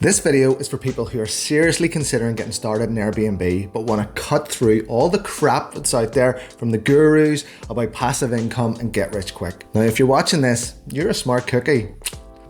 This video is for people who are seriously considering getting started in Airbnb but want to cut through all the crap that's out there from the gurus about passive income and get rich quick. Now, if you're watching this, you're a smart cookie.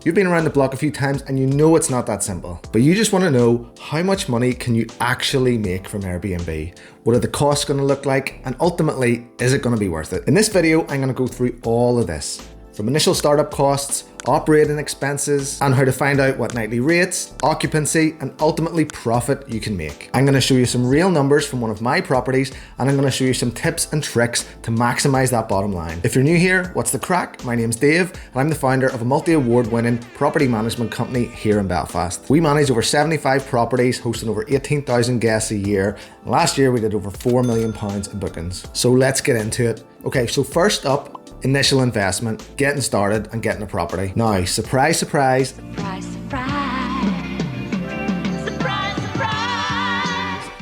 You've been around the block a few times and you know it's not that simple, but you just want to know how much money can you actually make from Airbnb? What are the costs going to look like? And ultimately, is it going to be worth it? In this video, I'm going to go through all of this, from initial startup costs, operating expenses, and how to find out what nightly rates, occupancy, and ultimately profit you can make. I'm going to show you some real numbers from one of my properties, and I'm going to show you some tips and tricks to maximize that bottom line. If you're new here, what's the crack? My name's Dave, and I'm the founder of a multi-award winning property management company here in Belfast. We manage over 75 properties, hosting over 18,000 guests a year. And last year, we did over £4 million in bookings. So let's get into it. Okay, so first up, initial investment, getting started and getting a property. Now, surprise, surprise. Surprise, surprise. Surprise, surprise.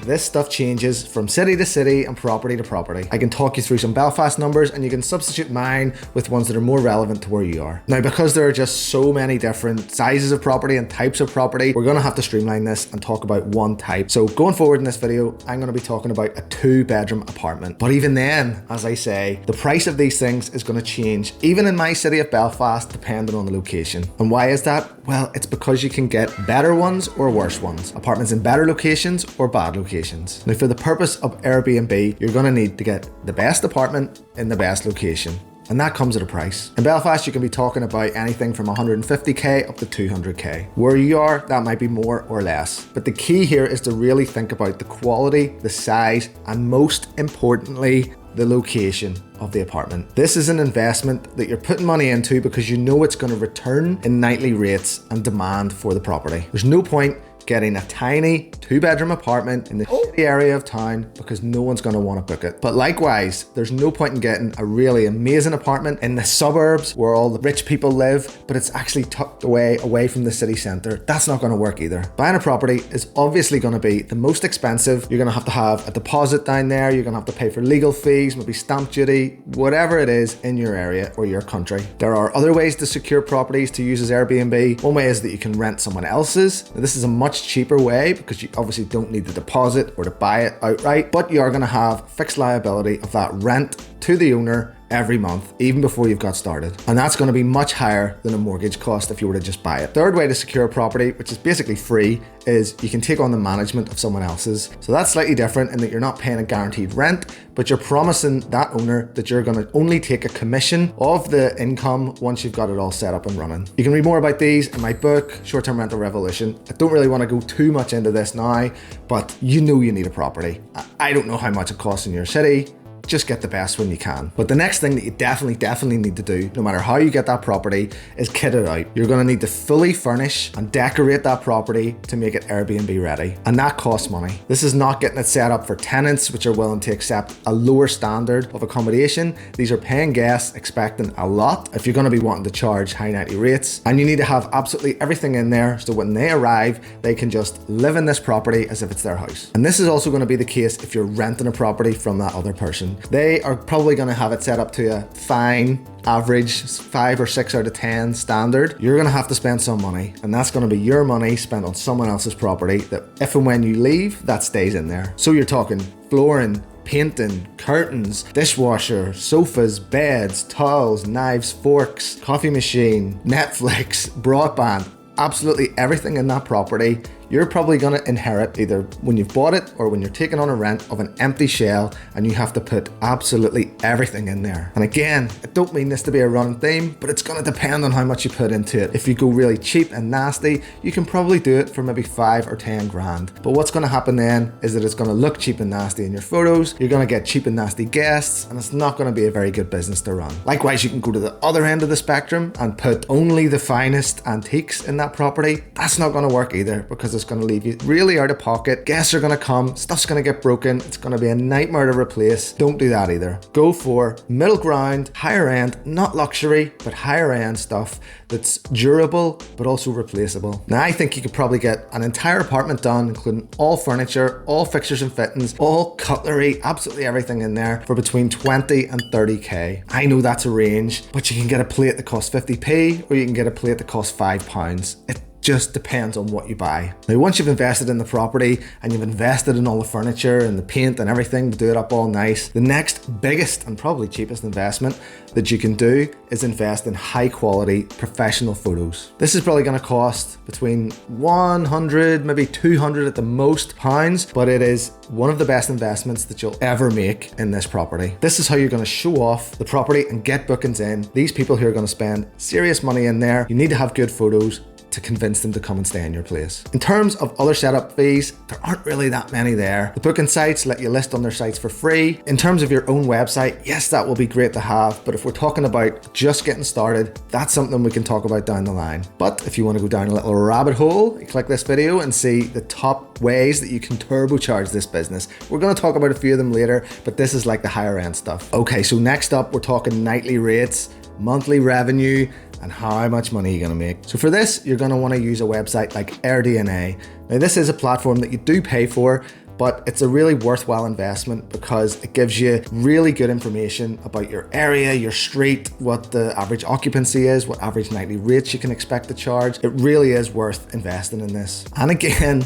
This stuff changes from city to city and property to property. I can talk you through some Belfast numbers and you can substitute mine with ones that are more relevant to where you are. Now, because there are just so many different sizes of property and types of property, we're gonna have to streamline this and talk about one type. So going forward in this video, I'm gonna be talking about a 2-bedroom apartment. But even then, as I say, the price of these things is gonna change, even in my city of Belfast, depending on the location. And why is that? Well, it's because you can get better ones or worse ones. Apartments in better locations or bad locations. Now, for the purpose of Airbnb, you're gonna need to get the best apartment in the best location. And that comes at a price. In Belfast, you can be talking about anything from 150k up to 200k. Where you are, that might be more or less. But the key here is to really think about the quality, the size, and most importantly, the location of the apartment. This is an investment that you're putting money into because you know it's going to return in nightly rates and demand for the property. There's no point getting a tiny 2-bedroom apartment in the shitty area of town because no one's going to want to book it. But likewise, there's no point in getting a really amazing apartment in the suburbs where all the rich people live, but it's actually tucked away from the city centre. That's not going to work either. Buying a property is obviously going to be the most expensive. You're going to have a deposit down there. You're going to have to pay for legal fees, maybe stamp duty, whatever it is in your area or your country. There are other ways to secure properties to use as Airbnb. One way is that you can rent someone else's. Now, this is a much cheaper way because you obviously don't need the deposit or to buy it outright, but you are going to have fixed liability of that rent to the owner every month, even before you've got started. And that's going to be much higher than a mortgage cost if you were to just buy it. Third way to secure a property, which is basically free, is you can take on the management of someone else's. So that's slightly different in that you're not paying a guaranteed rent, but you're promising that owner that you're going to only take a commission of the income once you've got it all set up and running. You can read more about these in my book, Short-Term Rental Revolution. I don't really want to go too much into this now, but you know you need a property. I don't know how much it costs in your city. Just get the best one you can. But the next thing that you definitely need to do, no matter how you get that property, is kit it out. You're gonna need to fully furnish and decorate that property to make it Airbnb ready. And that costs money. This is not getting it set up for tenants which are willing to accept a lower standard of accommodation. These are paying guests expecting a lot if you're gonna be wanting to charge high nightly rates. And you need to have absolutely everything in there so when they arrive, they can just live in this property as if it's their house. And this is also gonna be the case if you're renting a property from that other person. They are probably going to have it set up to a fine, average 5 or 6 out of 10 standard. You're going to have to spend some money, and that's going to be your money spent on someone else's property that if and when you leave, that stays in there. So you're talking flooring, painting, curtains, dishwasher, sofas, beds, towels, knives, forks, coffee machine, Netflix, broadband, absolutely everything in that property. You're probably going to inherit either when you've bought it or when you're taking on a rent of an empty shell, and you have to put absolutely everything in there. And again, I don't mean this to be a running theme, but it's going to depend on how much you put into it. If you go really cheap and nasty, you can probably do it for maybe 5 or 10 grand. But what's going to happen then is that it's going to look cheap and nasty in your photos. You're going to get cheap and nasty guests, and it's not going to be a very good business to run. Likewise, you can go to the other end of the spectrum and put only the finest antiques in that property. That's not going to work either because it's going to leave you really out of pocket. Guests are going to come, stuff's going to get broken, it's going to be a nightmare to replace. Don't do that either. Go for middle ground, higher end, not luxury, but higher end stuff that's durable but also replaceable. Now, I think you could probably get an entire apartment done, including all furniture, all fixtures and fittings, all cutlery, absolutely everything in there for between 20 and 30k. I know that's a range, but you can get a plate that costs 50p or you can get a plate that costs £5. It just depends on what you buy. Now, once you've invested in the property and you've invested in all the furniture and the paint and everything to do it up all nice, the next biggest and probably cheapest investment that you can do is invest in high quality professional photos. This is probably going to cost between 100, maybe 200 at the most pounds, but it is one of the best investments that you'll ever make in this property. This is how you're going to show off the property and get bookings in. These people who are going to spend serious money in there, you need to have good photos to convince them to come and stay in your place. In terms of other setup fees, there aren't really that many there. The booking sites let you list on their sites for free. In terms of your own website, yes, that will be great to have, but if we're talking about just getting started, that's something we can talk about down the line. But if you want to go down a little rabbit hole, you click this video and see the top ways that you can turbocharge this business. We're going to talk about a few of them later, but this is like the higher end stuff. Okay, so next up, we're talking nightly rates, monthly revenue, and how much money you're going to make. So for this, you're going to want to use a website like Airbnb. Now, this is a platform that you do pay for, but it's a really worthwhile investment because it gives you really good information about your area, your street, what the average occupancy is, what average nightly rates you can expect to charge. It really is worth investing in this. And again,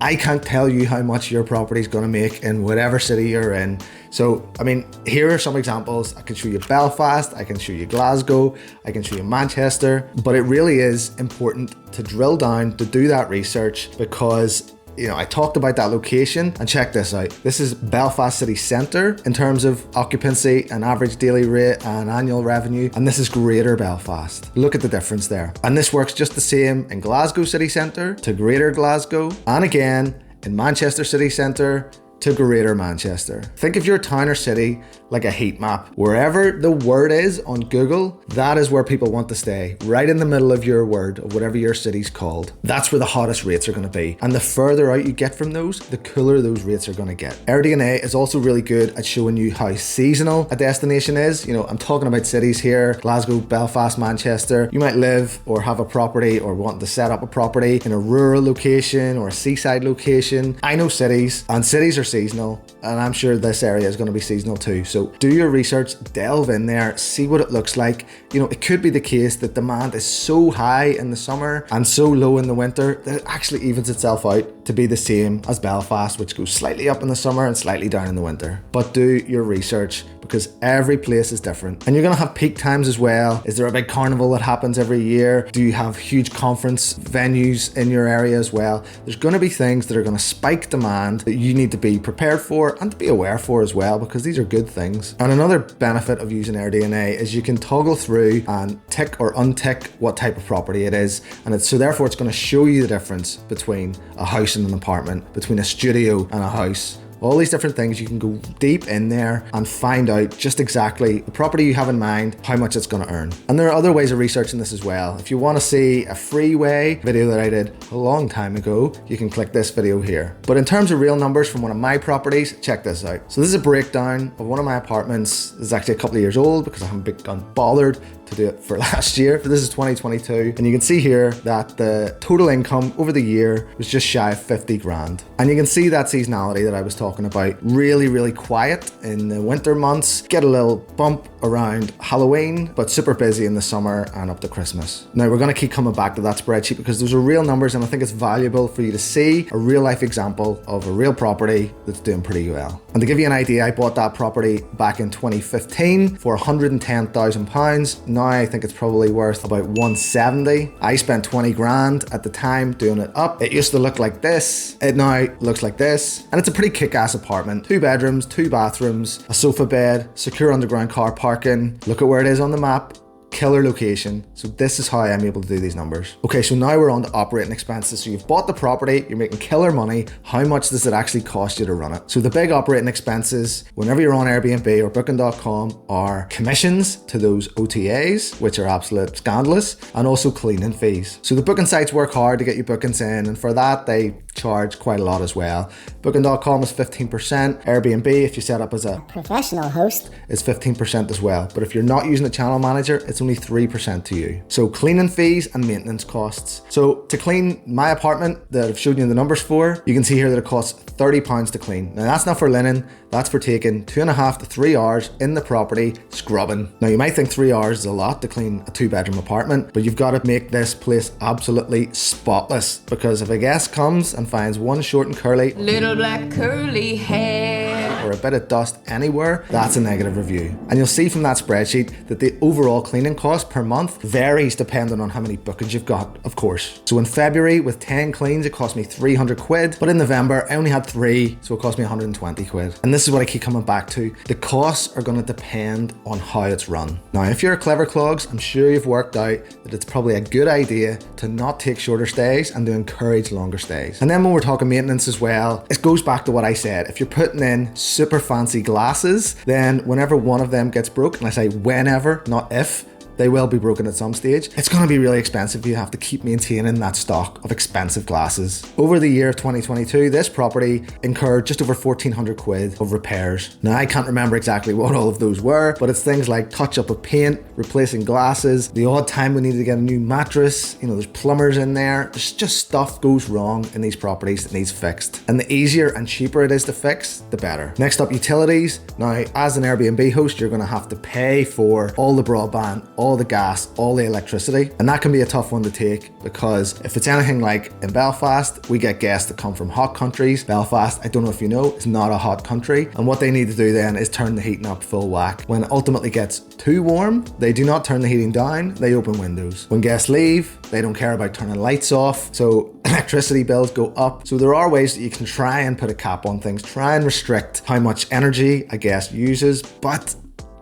I can't tell you how much your property is going to make in whatever city you're in. So, I mean, here are some examples. I can show you Belfast, I can show you Glasgow, I can show you Manchester, but it really is important to drill down, to do that research, because I talked about that location, and check this out. This is Belfast city centre in terms of occupancy and average daily rate and annual revenue. And this is Greater Belfast. Look at the difference there. And this works just the same in Glasgow city centre to Greater Glasgow. And again, in Manchester city centre to Greater Manchester. Think of your town or city like a heat map. Wherever the word is on Google, that is where people want to stay, right in the middle of your word of whatever your city's called. That's where the hottest rates are going to be. And the further out you get from those, the cooler those rates are going to get. Airbnb is also really good at showing you how seasonal a destination is. I'm talking about cities here, Glasgow, Belfast, Manchester. You might live or have a property or want to set up a property in a rural location or a seaside location. I know cities, and cities are seasonal, and I'm sure this area is going to be seasonal too. So do your research, delve in there, see what it looks like. It could be the case that demand is so high in the summer and so low in the winter that it actually evens itself out to be the same as Belfast, which goes slightly up in the summer and slightly down in the winter. But do your research, because every place is different. And you're going to have peak times as well. Is there a big carnival that happens every year? Do you have huge conference venues in your area as well? There's going to be things that are going to spike demand that you need to be prepared for and to be aware for as well, because these are good things. And another benefit of using Airbnb is you can toggle through and tick or untick what type of property it is. And so therefore it's going to show you the difference between a house and an apartment, between a studio and a house. All these different things, you can go deep in there and find out just exactly the property you have in mind, how much it's going to earn. And there are other ways of researching this as well. If you want to see a freeway video that I did a long time ago, you can click this video here. But in terms of real numbers from one of my properties, check this out. So this is a breakdown of one of my apartments. This is actually a couple of years old because I haven't been bothered to do it for last year. But this is 2022. And you can see here that the total income over the year was just shy of 50 grand. And you can see that seasonality that I was talking about. Really, really quiet in the winter months. Get a little bump around Halloween, but super busy in the summer and up to Christmas. Now we're going to keep coming back to that spreadsheet because those are real numbers, and I think it's valuable for you to see a real life example of a real property that's doing pretty well. And to give you an idea, I bought that property back in 2015 for £110,000. Now I think it's probably worth about 170. I spent 20 grand at the time doing it up. It used to look like this. It now looks like this. And it's a pretty kick-ass apartment. 2 bedrooms, 2 bathrooms, a sofa bed, secure underground car parking. Look at where it is on the map. Killer location. So this is how I'm able to do these numbers. Okay, so now we're on to operating expenses. So you've bought the property, you're making killer money. How much does it actually cost you to run it? So the big operating expenses, whenever you're on Airbnb or booking.com, are commissions to those OTAs, which are absolute scandalous, and also cleaning fees. So the booking sites work hard to get you bookings in, and for that they charge quite a lot as well. Booking.com is 15%. Airbnb, if you set up as a professional host, is 15% as well. But if you're not using a channel manager, it's only 3% to you. So cleaning fees and maintenance costs. So to clean my apartment that I've showed you the numbers for, you can see here that it costs £30 to clean. Now that's not for linen, that's for taking 2.5 to 3 hours in the property scrubbing. Now you might think 3 hours is a lot to clean a 2-bedroom apartment, but you've got to make this place absolutely spotless, because if a guest comes and finds one short and curly little black curly hair or a bit of dust anywhere, that's a negative review. And you'll see from that spreadsheet that the overall cleaning cost per month varies depending on how many bookings you've got, of course. So in February with 10 cleans, it cost me 300 quid, but in November I only had 3, so it cost me 120 quid. And this is what I keep coming back to. The costs are going to depend on how it's run. Now, if you're a clever clogs, I'm sure you've worked out that it's probably a good idea to not take shorter stays and to encourage longer stays. And then when we're talking maintenance as well, it goes back to what I said. If you're putting in super fancy glasses, then whenever one of them gets broke, and I say whenever, not if, they will be broken at some stage, it's going to be really expensive. You have to keep maintaining that stock of expensive glasses. Over the year of 2022, this property incurred just over 1,400 quid of repairs. Now I can't remember exactly what all of those were, but it's things like touch up of paint, replacing glasses, the odd time we needed to get a new mattress, there's plumbers in there. There's just stuff goes wrong in these properties that needs fixed. And the easier and cheaper it is to fix, the better. Next up, utilities. Now, as an Airbnb host, you're going to have to pay for all the broadband, all the gas, all the electricity, and that can be a tough one to take, because if it's anything like in Belfast, we get guests that come from hot countries. Belfast, I don't know if you know, is not a hot country, and what they need to do then is turn the heating up full whack. When it ultimately gets too warm, they do not turn the heating down, they open windows. When guests leave, they don't care about turning lights off, so electricity bills go up. So there are ways that you can try and put a cap on things, try and restrict how much energy a guest uses, but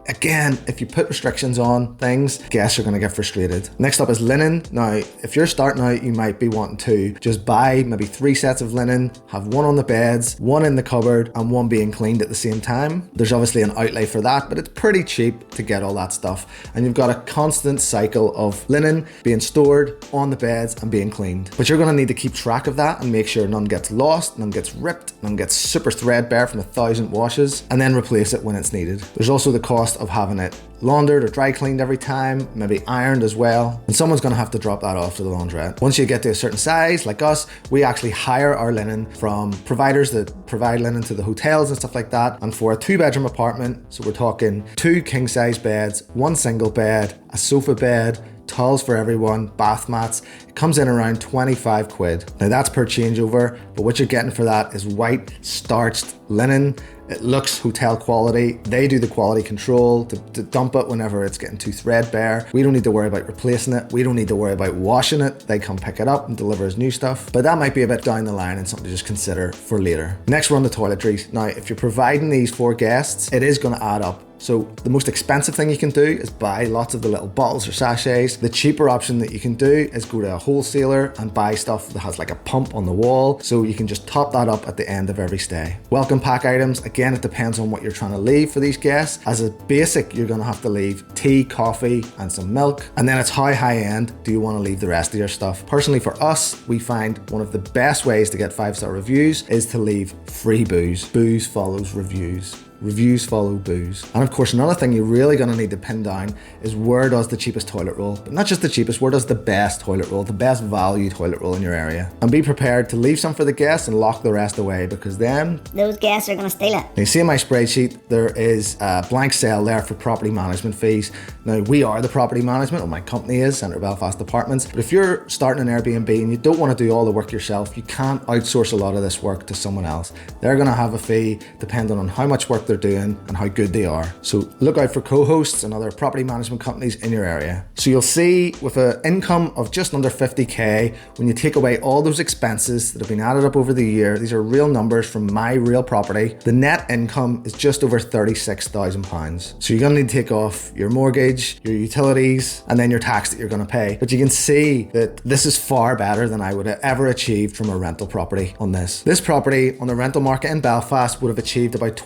again, if you put restrictions on things, guests are going to get frustrated. Next up is linen. Now, if you're starting out, you might be wanting to just buy maybe 3 sets of linen, have one on the beds, one in the cupboard, and one being cleaned at the same time. There's obviously an outlay for that, but it's pretty cheap to get all that stuff. And you've got a constant cycle of linen being stored on the beds and being cleaned. But you're going to need to keep track of that and make sure none gets lost, none gets ripped, none gets super threadbare from 1,000 washes, and then replace it when it's needed. There's also the cost of having it laundered or dry cleaned every time, maybe ironed as well, and someone's going to have to drop that off to the laundrette. Once you get to a certain size, like us, we actually hire our linen from providers that provide linen to the hotels and stuff like that. And for a 2-bedroom apartment, so we're talking 2 king size beds, 1 single bed, a sofa bed, towels for everyone, bath mats, it comes in around 25 quid. Now that's per changeover, but what you're getting for that is white starched linen. It looks hotel quality. They do the quality control to dump it whenever it's getting too threadbare. We don't need to worry about replacing it. We don't need to worry about washing it. They come pick it up and deliver as new stuff. But that might be a bit down the line and something to just consider for later. Next, we're on the toiletries. Now, if you're providing these for guests, it is going to add up. So the most expensive thing you can do is buy lots of the little bottles or sachets. The cheaper option that you can do is go to a wholesaler and buy stuff that has like a pump on the wall, so you can just top that up at the end of every stay. Welcome pack items, again, it depends on what you're trying to leave for these guests. As a basic, you're going to have to leave tea, coffee, and some milk. And then it's how high end do you want to leave the rest of your stuff. Personally, for us, we find one of the best ways to get 5-star reviews is to leave free booze. Booze follows reviews. Reviews follow booze. And of course, another thing you're really going to need to pin down is where does the cheapest toilet roll, but not just the cheapest, where does the best toilet roll, the best value toilet roll in your area. And be prepared to leave some for the guests and lock the rest away, because then those guests are going to steal it. Now, you see in my spreadsheet, there is a blank cell there for property management fees. Now, we are the property management, or my company is, Centre Belfast Apartments. But if you're starting an Airbnb and you don't want to do all the work yourself, you can't outsource a lot of this work to someone else. They're going to have a fee depending on how much work they're doing and how good they are. So look out for co-hosts and other property management companies in your area. So you'll see with an income of just under 50k, when you take away all those expenses that have been added up over the year, these are real numbers from my real property, the net income is just over £36,000. So you're going to need to take off your mortgage, your utilities, and then your tax that you're going to pay. But you can see that this is far better than I would have ever achieved from a rental property on this. This property on the rental market in Belfast would have achieved about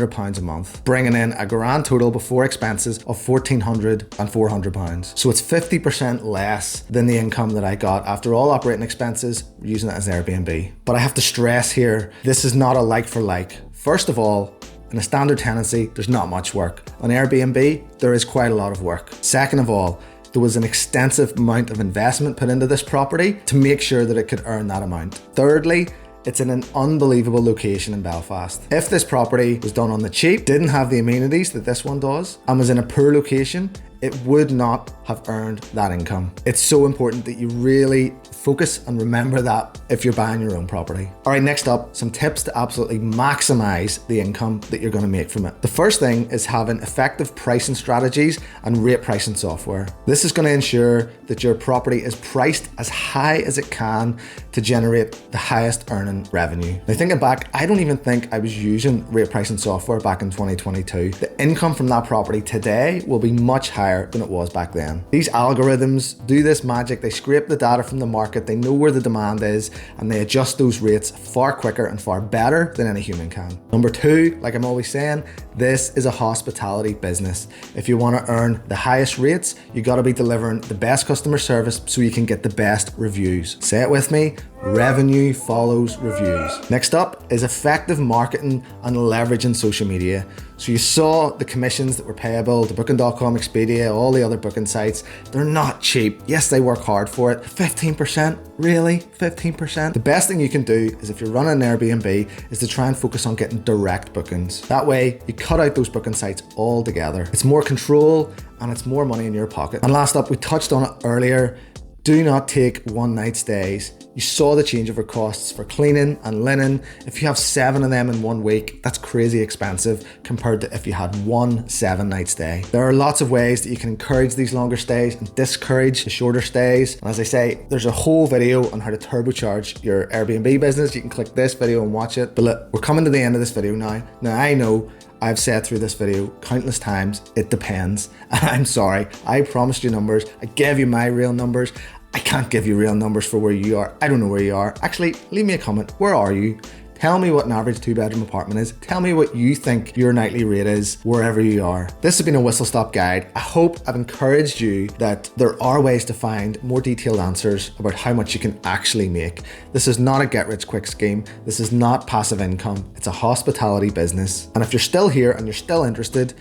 £1,200 a month, bringing in a grand total before expenses of £1,400 and £400. So it's 50% less than the income that I got after all operating expenses using it as Airbnb. But I have to stress here, this is not a like for like. First of all, in a standard tenancy, there's not much work. On Airbnb, there is quite a lot of work. Second of all, there was an extensive amount of investment put into this property to make sure that it could earn that amount. Thirdly, it's in an unbelievable location in Belfast. If this property was done on the cheap, didn't have the amenities that this one does, and was in a poor location, it would not have earned that income. It's so important that you really focus and remember that if you're buying your own property. All right, next up, some tips to absolutely maximize the income that you're gonna make from it. The first thing is having effective pricing strategies and rate pricing software. This is gonna ensure that your property is priced as high as it can to generate the highest earning revenue. Now thinking back, I don't even think I was using rate pricing software back in 2022. The income from that property today will be much higher than it was back then. These algorithms do this magic. They scrape the data from the market, they know where the demand is, and they adjust those rates far quicker and far better than any human can. Number two, like I'm always saying, this is a hospitality business. If you want to earn the highest rates, you got to be delivering the best customer service so you can get the best reviews. Say it with me, revenue follows reviews. Next up is effective marketing and leveraging social media. So you saw the commissions that were payable to Booking.com, Expedia, all the other booking sites. They're not cheap. Yes, they work hard for it. 15%? Really? 15%? The best thing you can do is if you're running an Airbnb is to try and focus on getting direct bookings. That way you cut out those booking sites altogether. It's more control and it's more money in your pocket. And last up, we touched on it earlier, do not take one night stays. You saw the changeover costs for cleaning and linen. If you have 7 of them in 1 week, that's crazy expensive compared to if you had one 7-night stay. There are lots of ways that you can encourage these longer stays and discourage the shorter stays. And as I say, there's a whole video on how to turbocharge your Airbnb business. You can click this video and watch it. But look, we're coming to the end of this video now. Now I know I've said through this video countless times, it depends. And I'm sorry, I promised you numbers. I gave you my real numbers. I can't give you real numbers for where you are. I don't know where you are. Actually, leave me a comment. Where are you? Tell me what an average 2-bedroom apartment is. Tell me what you think your nightly rate is wherever you are. This has been a whistle stop guide. I hope I've encouraged you that there are ways to find more detailed answers about how much you can actually make. This is not a get rich quick scheme. This is not passive income. It's a hospitality business. And if you're still here and you're still interested,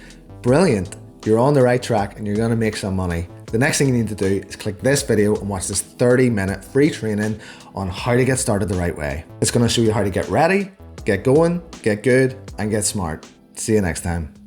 brilliant. You're on the right track and you're gonna make some money. The next thing you need to do is click this video and watch this 30-minute free training on how to get started the right way. It's gonna show you how to get ready, get going, get good, and get smart. See you next time.